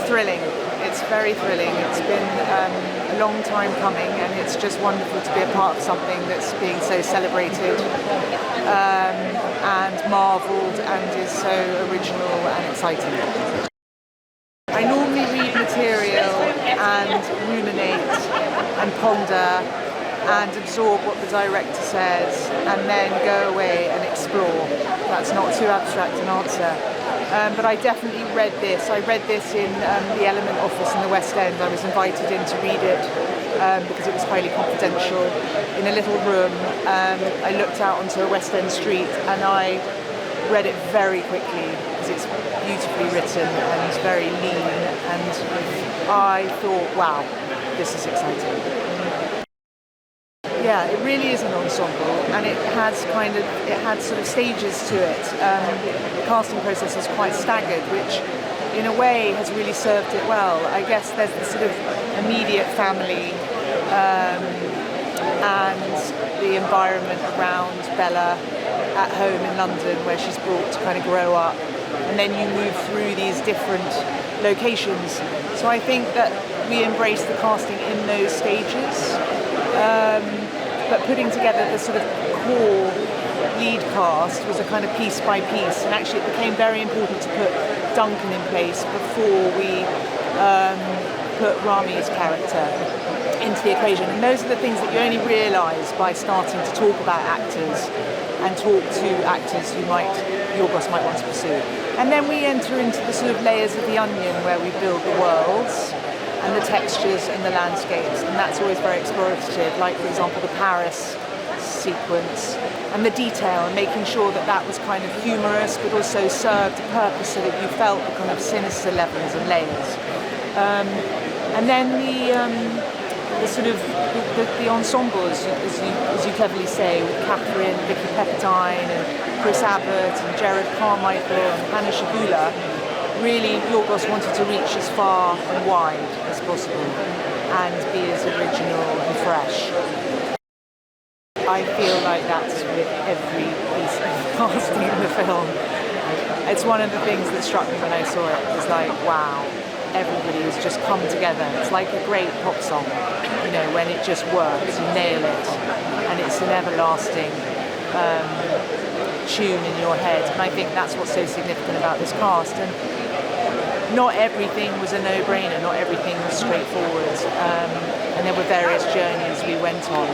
thrilling. It's very thrilling. It's been a long time coming, and it's just wonderful to be a part of something that's being so celebrated and marvelled and is so original and exciting. I normally read material and ruminate and ponder and absorb what the director says and then go away and explore. That's not too abstract an answer. But I definitely read this. I read this in the Element office in the West End. I was invited in to read it because it was highly confidential in a little room. I looked out onto a West End street and I read it very quickly because it's beautifully written and very lean, and I thought, wow, this is exciting. Yeah, it really is an ensemble, and it had sort of stages to it. The casting process is quite staggered, which in a way has really served it well. I guess there's the sort of immediate family and the environment around Bella at home in London, where she's brought to kind of grow up, and then you move through these different locations. So I think that we embrace the casting in those stages. But putting together the sort of core lead cast was a kind of piece by piece, and actually it became very important to put Duncan in place before we put Ramy's character into the equation. And those are the things that you only realise by starting to talk about actors and talk to actors who Yorgos might want to pursue. And then we enter into the sort of layers of the onion where we build the worlds and the textures and the landscapes, and that's always very explorative, like for example the Paris sequence and the detail, and making sure that that was kind of humorous but also served a purpose so that you felt the kind of sinister levels and layers. And then the sort of the ensemble, as you cleverly say, with Catherine, Vicki Pepperdine and Chris Abbot and Jerrod Carmichael and Hannah Shagula. Really, Yorgos wanted to reach as far and wide as possible and be as original and fresh. I feel like that's with every piece of casting in the film. It's one of the things that struck me when I saw it. It was like, wow, everybody has just come together. It's like a great pop song, you know, when it just works, you nail it, and it's an everlasting tune in your head. And I think that's what's so significant about this cast. And not everything was a no-brainer, not everything was straightforward, and there were various journeys we went on.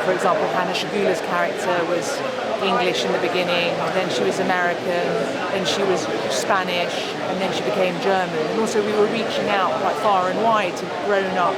For example, Hannah Shagula's character was English in the beginning, then she was American, then she was Spanish, and then she became German. And also we were reaching out quite far and wide to grown-up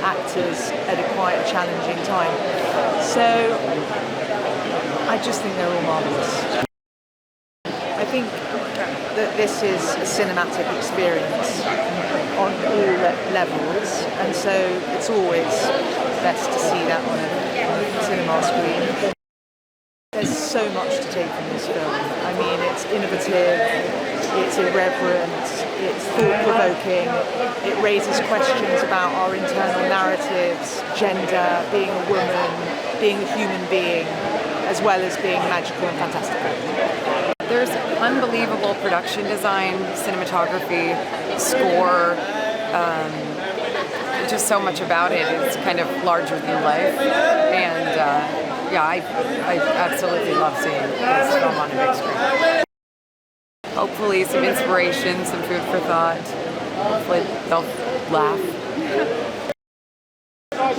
actors at quite a challenging time. So I just think they're all marvellous. I think that this is a cinematic experience on all levels, and so it's always best to see that on a cinema screen. There's so much to take from this film. I mean, it's innovative, it's irreverent, it's thought-provoking, it raises questions about our internal narratives, gender, being a woman, being a human being, as well as being magical and fantastical. There's unbelievable production design, cinematography, score, just so much about it. It's kind of larger than life, and I absolutely love seeing this film on a big screen. Hopefully some inspiration, some food for thought. Hopefully they'll laugh.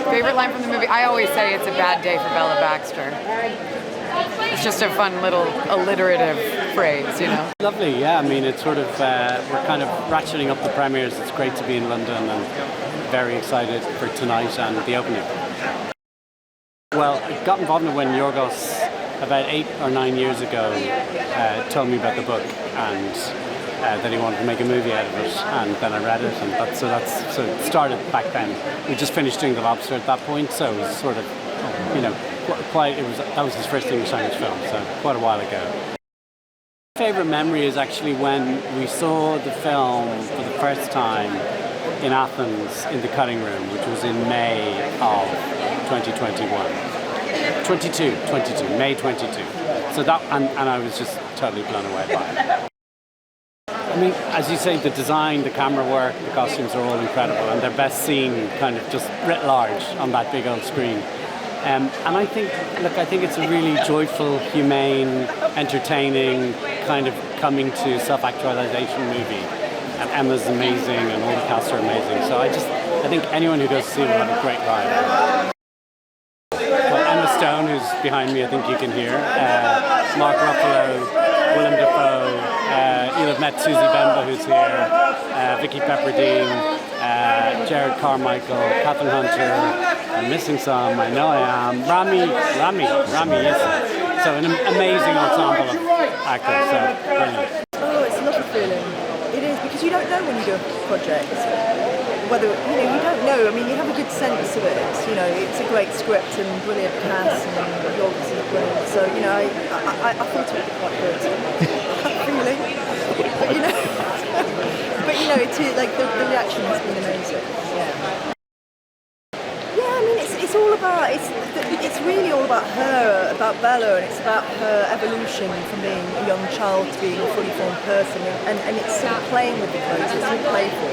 Favorite line from the movie? I always say it's a bad day for Bella Baxter. It's just a fun little alliterative phrase, you know. Lovely, yeah. I mean, it's sort of, we're kind of ratcheting up the premieres. It's great to be in London and very excited for tonight and the opening. Well, I got involved in it when Yorgos, about 8 or 9 years ago, told me about the book and that he wanted to make a movie out of it, and then I read it, and so it started back then. We just finished doing The Lobster at that point, so it was sort of, you know, that was his first English language film, so quite a while ago. My favourite memory is actually when we saw the film for the first time in Athens in the cutting room, which was in May of 2021. 22, May 22. So that, and I was just totally blown away by it. I mean, as you say, the design, the camera work, the costumes are all incredible, and they're best seen kind of just writ large on that big old screen. And I think it's a really joyful, humane, entertaining, kind of coming to self-actualization movie. And Emma's amazing, and all the cast are amazing. So I think anyone who goes to see it will have a great ride. Well, Emma Stone, who's behind me, I think you can hear. Mark Ruffalo, Willem Dafoe. You'll have met Suzy Bemba, who's here. Vicki Pepperdine, Jerrod Carmichael, Catherine Hunter. I'm missing some, I know I am. Ramy, yes. So an amazing ensemble of actors, so brilliant. Oh, it's a lovely feeling. It is, because you don't know when you do a project. Whether, you don't know. I mean, you have a good sense of it. It's a great script and brilliant cast and you're obviously brilliant. So, I thought it would be quite good. Feeling. But, it's like the reaction has been amazing. Yeah. Yeah, I mean, it's all about, it's really all about her, about Bella, and it's about her evolution from being a young child to being a fully formed person, and it's sort of playing with the clothes, it's all playful,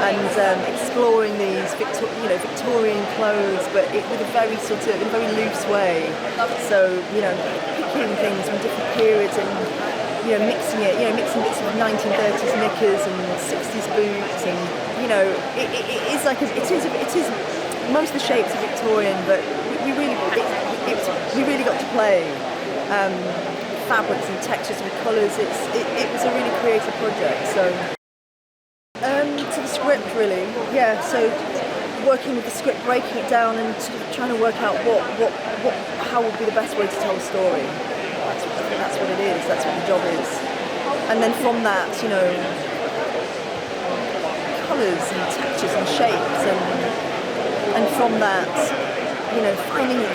and exploring these Victorian clothes, but with a very in a very loose way. So, picking things from different periods and mixing bits of 1930s knickers and 60s boots, and it is most of the shapes are Victorian, but we really got to play fabrics and textures and colours. It was a really creative project. So to the script, really, yeah. So working with the script, breaking it down, and sort of trying to work out how would be the best way to tell a story. I think that's what it is. That's what the job is. And then from that, colours and textures and shapes, and from that,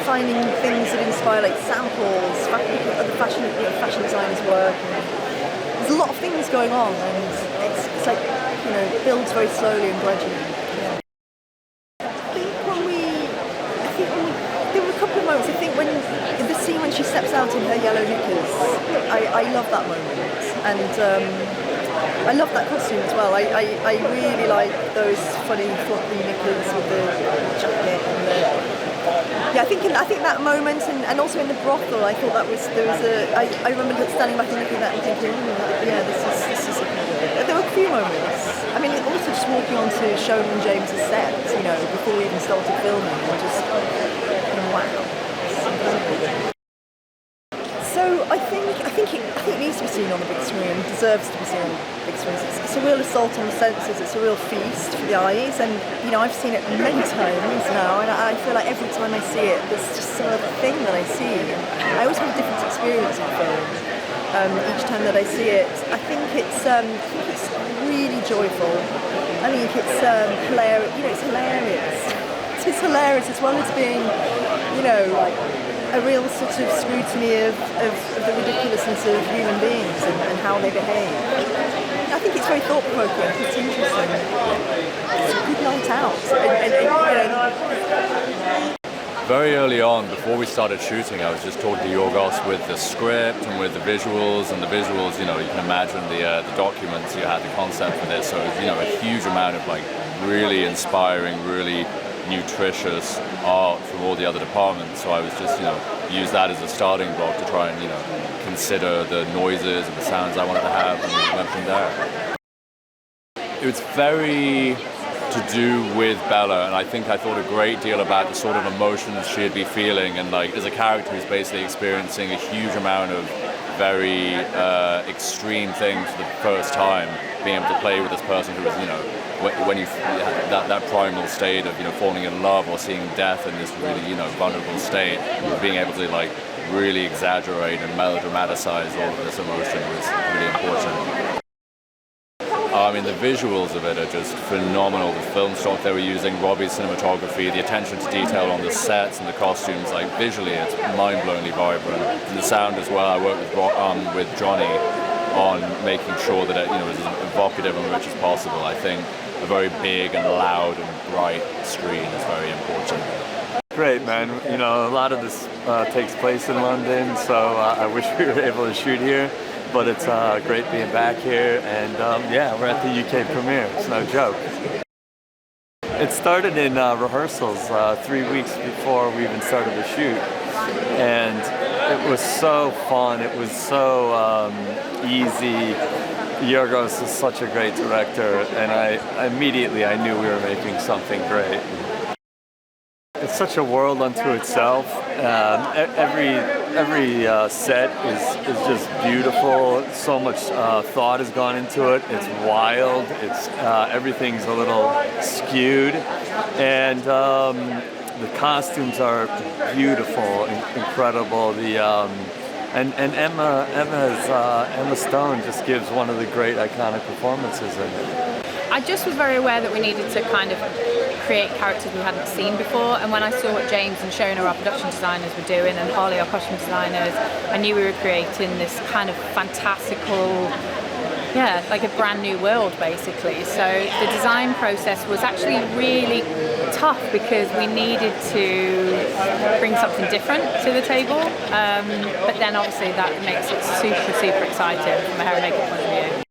finding things that inspire, like samples, other fashion designers' work. There's a lot of things going on, and it's like it builds very slowly and gradually. There were a couple of moments. I think when the scene when she steps out in her yellow knickers, I love that moment, and I love that costume as well. I really like those funny floppy knickers with the jacket and the. Yeah, I think that moment, and also in the brothel, I thought I remember standing back and looking at that and thinking, this is. There were a few moments. I mean, also just walking onto Shona and James's set, before we even started filming, and just wow. So I think it needs to be seen on the big screen, deserves to be seen on the big screen. It's a real assault on the senses, it's a real feast for the eyes, and I've seen it many times now, and I feel like every time I see it, there's just some other thing that I see. I always have a different experience of film each time that I see it. I think it's really joyful. I think it's hilarious. It's hilarious. It's hilarious as well as being, a real sort of scrutiny of the ridiculousness of human beings and how they behave. I think it's very thought-provoking. It's interesting. It's a good night out. Very early on, before we started shooting, I was just talking to Yorgos with the script and with the visuals, and the visuals, you can imagine the documents, you had the concept for this, so it was, a huge amount of really inspiring, really nutritious art from all the other departments. So I was just, use that as a starting block to try and, consider the noises and the sounds I wanted to have, and went from there. It was very to do with Bella, and I thought a great deal about the sort of emotions she'd be feeling, and as a character who's basically experiencing a huge amount of very extreme things for the first time, being able to play with this person who was, when you that primal state of falling in love or seeing death in this really vulnerable state, being able to really exaggerate and melodramatize all of this emotion was really important. I mean, the visuals of it are just phenomenal. The film stock they were using, Robbie's cinematography, the attention to detail on the sets and the costumes, visually it's mind-blowingly vibrant. And the sound as well. I worked with Johnny on making sure that it was as evocative and rich as possible. I think a very big and loud and bright screen is very important. Great, man. A lot of this takes place in London, so I wish we were able to shoot here. but it's great being back here, and yeah, we're at the UK premiere. It's no joke. It started in rehearsals 3 weeks before we even started the shoot, and it was so fun. It was so easy. Yorgos is such a great director, and I knew we were making something great. It's such a world unto itself. Every set is just beautiful. So much thought has gone into it. It's wild. It's everything's a little skewed, and the costumes are beautiful, incredible. And Emma Stone just gives one of the great iconic performances in it. I just was very aware that we needed to kind of create characters we hadn't seen before, and when I saw what James and Shona, our production designers, were doing, and Holly, our costume designers, I knew we were creating this kind of fantastical, yeah, like a brand new world basically. So the design process was actually really tough because we needed to bring something different to the table, but then obviously that makes it super exciting from a hair and makeup point of view.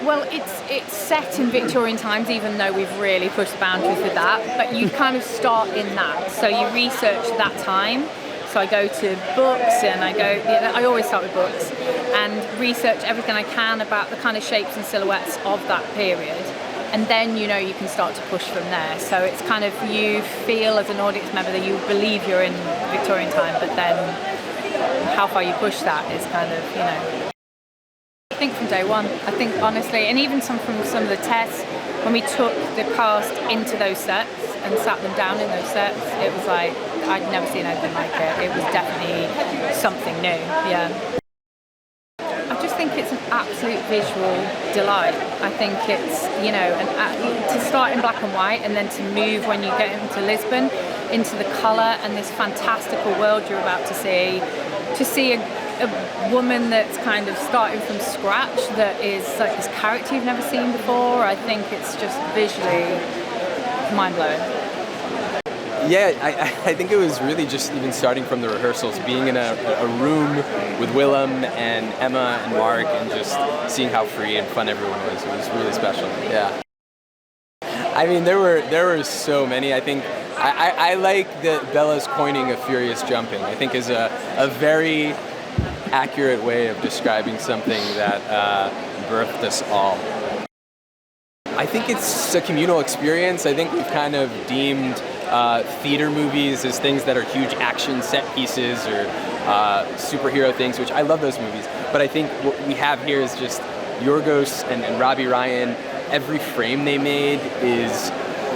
Well, it's set in Victorian times, even though we've really pushed the boundaries with that, but you kind of start in that, so you research that time. So I go to books, and I always start with books, and research everything I can about the kind of shapes and silhouettes of that period. And then, you can start to push from there. So it's kind of, you feel as an audience member that you believe you're in Victorian time, but then how far you push that is kind of, I think from day one, I think honestly, and even from some of the tests, when we took the cast into those sets and sat them down in those sets, it was like, I'd never seen anything like it. It was definitely something new, yeah. I just think it's an absolute visual delight. I think it's, to start in black and white and then to move when you get into Lisbon, into the colour and this fantastical world you're about to see a woman that's kind of starting from scratch, that is like this character you've never seen before. I think it's just visually mind-blowing. Yeah, I think it was really just even starting from the rehearsals, being in a room with Willem and Emma and Mark, and just seeing how free and fun everyone was. It was really special. Yeah. I mean, there were so many. I think I like that Bella's coining of furious jumping. I think is a very accurate way of describing something that birthed us all. I think it's a communal experience. I think we've kind of deemed theater movies as things that are huge action set pieces or superhero things, which I love those movies. But I think what we have here is just Yorgos and Robbie Ryan. Every frame they made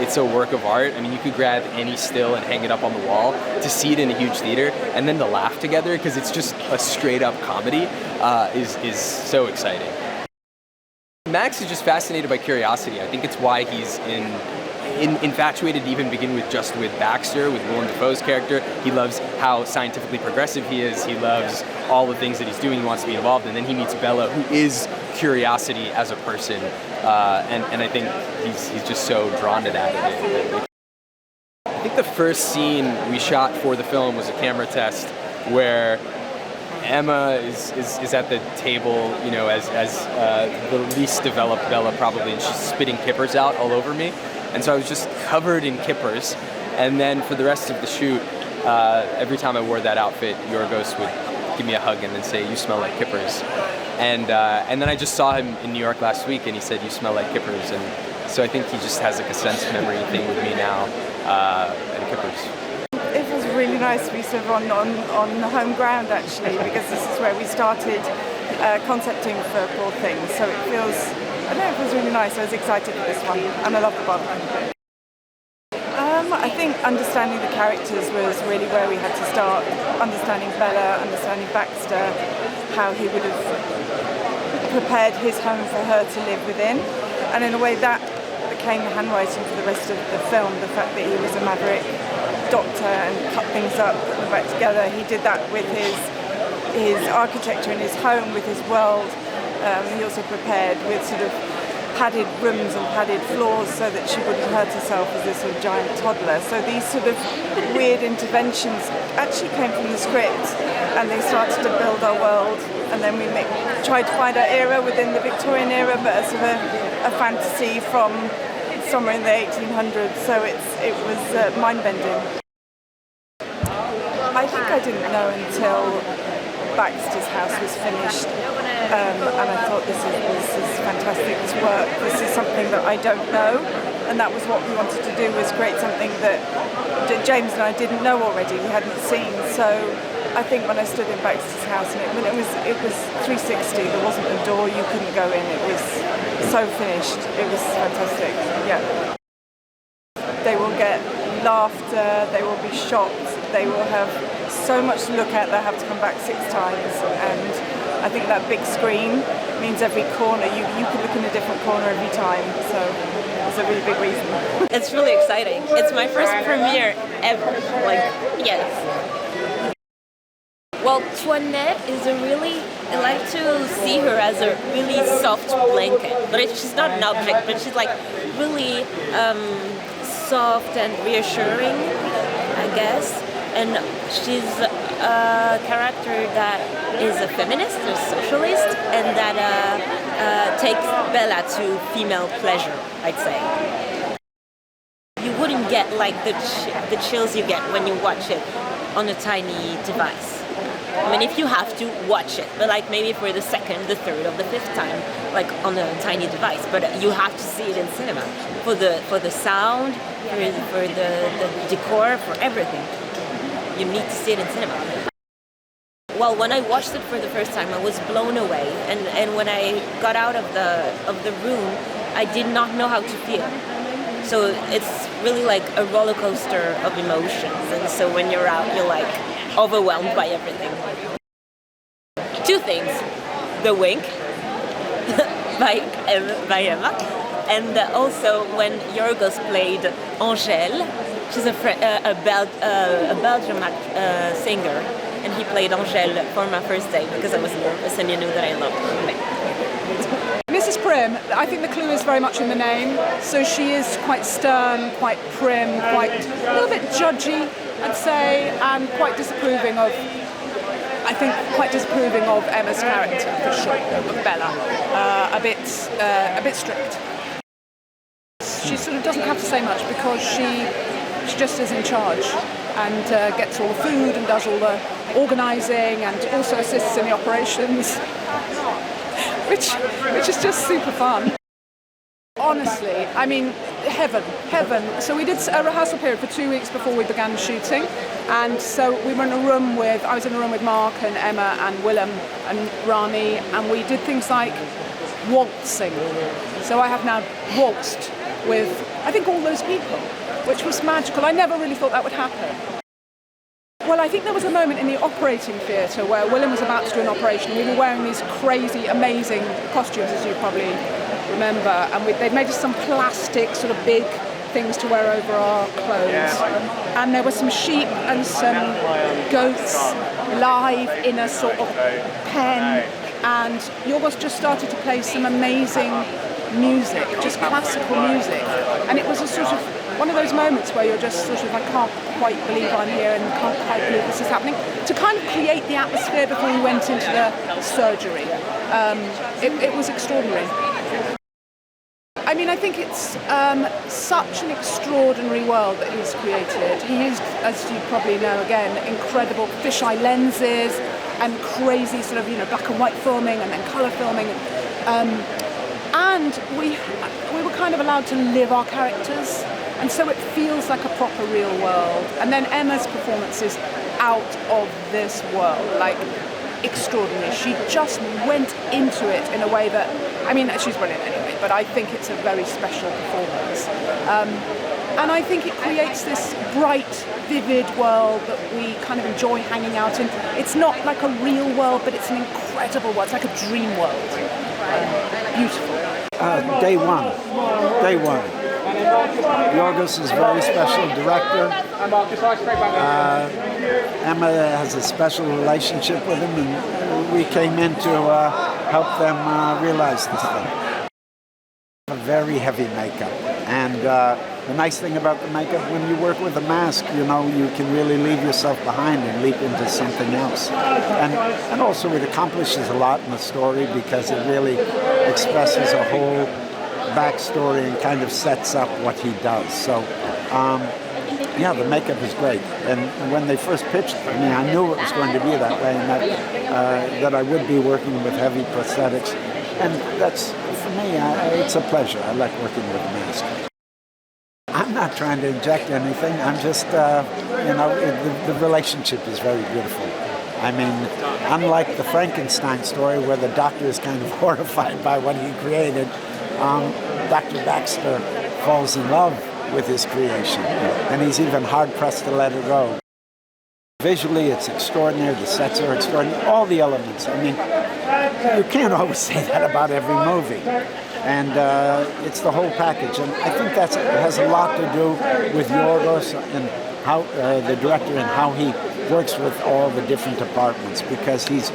it's a work of art. I mean, you could grab any still and hang it up on the wall to see it in a huge theater, and then to laugh together because it's just a straight up comedy is so exciting. Max is just fascinated by curiosity. I think it's why he's infatuated to even begin with Baxter, with Willem Dafoe's character. He loves how scientifically progressive he is. He loves all the things that he's doing. He wants to be involved, and then he meets Bella, who is curiosity as a person, and I think he's just so drawn to that. I think the first scene we shot for the film was a camera test where Emma is at the table, as the least developed Bella probably, and she's spitting kippers out all over me. And so I was just covered in kippers. And then for the rest of the shoot, every time I wore that outfit, Yorgos would give me a hug and then say, "You smell like kippers." And then I just saw him in New York last week, and he said, "You smell like kippers." And so I think he just has like a sense memory thing with me now, and kippers. It was really nice to be sort of on the home ground actually, because this is where we started concepting for Poor Things. So it feels really nice. I was excited for this one, and I love the bottle. I think understanding the characters was really where we had to start. Understanding Bella, understanding Baxter, how he would have prepared his home for her to live within, and in a way that became the handwriting for the rest of the film. The fact that he was a maverick doctor and cut things up, put them back together. He did that with his architecture in his home, with his world. He also prepared with sort of padded rooms and padded floors so that she wouldn't hurt herself as a sort of giant toddler. So these sort of weird interventions actually came from the script, and they started to build our world, and then we tried to find our era within the Victorian era, but as sort of a fantasy from somewhere in the 1800s, so it was mind-bending. I think I didn't know until Baxter's house was finished, and I thought this is fantastic, this work, this is something that I don't know, and that was what we wanted to do, was create something that James and I didn't know already, we hadn't seen. So I think when I stood in Baxter's house, and it was 360, there wasn't a door, you couldn't go in, it was so finished, it was fantastic, yeah. They will get laughter, they will be shocked, they will have so much to look at, they'll have to come back 6 times, and I think that big screen means every corner, you can look in a different corner every time, so it's a really big reason. It's really exciting. It's my first premiere ever, yes. Well, Toinette is I like to see her as a really soft blanket, but she's not an object, but she's like really soft and reassuring, I guess. And she's a character that is a feminist, a socialist, and that takes Bella to female pleasure, I'd say. You wouldn't get like the chills you get when you watch it on a tiny device. I mean, if you have to watch it, but like maybe for the second, the third, or the 5th time, like on a tiny device. But you have to see it in cinema for the sound, for the decor, for everything. You need to see it in cinema. Well, when I watched it for the first time, I was blown away, and when I got out of the room, I did not know how to feel. So it's really like a roller coaster of emotions, and so when you're out, you're like overwhelmed by everything. 2 things: the wink by Emma, and also when Yorgos played Angèle. She's a Belgian singer, and he played Angèle for my first day because I was nervous and you knew that I loved her. Mrs. Prim, I think the clue is very much in the name. So she is quite stern, quite prim, quite a little bit judgy, I'd say, and quite disapproving of Emma's character, for sure, of Bella. A bit strict. She sort of doesn't have to say much because she just is in charge and gets all the food and does all the organising and also assists in the operations, which is just super fun. Honestly, I mean, heaven. So we did a rehearsal period for 2 weeks before we began shooting, and so I was in a room with Mark and Emma and Willem and Ramy, and we did things like waltzing. So I have now waltzed with, I think, all those people, which was magical. I never really thought that would happen. Well, I think there was a moment in the operating theatre where Willem was about to do an operation. We were wearing these crazy, amazing costumes, as you probably remember, and they'd made us some plastic, sort of big things to wear over our clothes. And there were some sheep and some goats live in a sort of pen, and Yorgos just started to play some amazing music, just classical music, and it was a sort of one of those moments where you're just sort of, I can't quite believe I'm here and can't quite believe this is happening, to kind of create the atmosphere before we went into the surgery. It was extraordinary. I mean, I think it's such an extraordinary world that he's created. He used, as you probably know, again, incredible fisheye lenses and crazy sort of, black and white filming and then colour filming. And we were kind of allowed to live our characters, and so it feels like a proper real world. And then Emma's performance is out of this world, like extraordinary. She just went into it in a way that, I mean, she's brilliant anyway, but I think it's a very special performance. And I think it creates this bright, vivid world that we kind of enjoy hanging out in. It's not like a real world, but it's an incredible world. It's like a dream world. Beautiful. Day one. Yorgos is a very special director. Emma has a special relationship with him, and we came in to help them realize this thing. A very heavy makeup, and the nice thing about the makeup, when you work with a mask, you know, you can really leave yourself behind and leap into something else. And also it accomplishes a lot in the story because it really expresses a whole backstory and kind of sets up what he does. So, yeah, the makeup is great. And when they first pitched it, I mean, I knew it was going to be that way, and that I would be working with heavy prosthetics. And that's, for me, it's a pleasure. I like working with a mask. I'm not trying to inject anything. I'm just, you know, the relationship is very beautiful. I mean, unlike the Frankenstein story where the doctor is kind of horrified by what he created, Dr. Baxter falls in love with his creation, and he's even hard-pressed to let it go. Visually, it's extraordinary. The sets are extraordinary. All the elements. I mean, you can't always say that about every movie. And it's the whole package. And I think it has a lot to do with Yorgos and how the director and how he works with all the different departments, because he's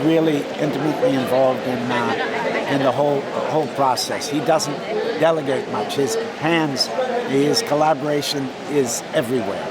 really intimately involved in the whole process. He doesn't delegate much. His collaboration is everywhere.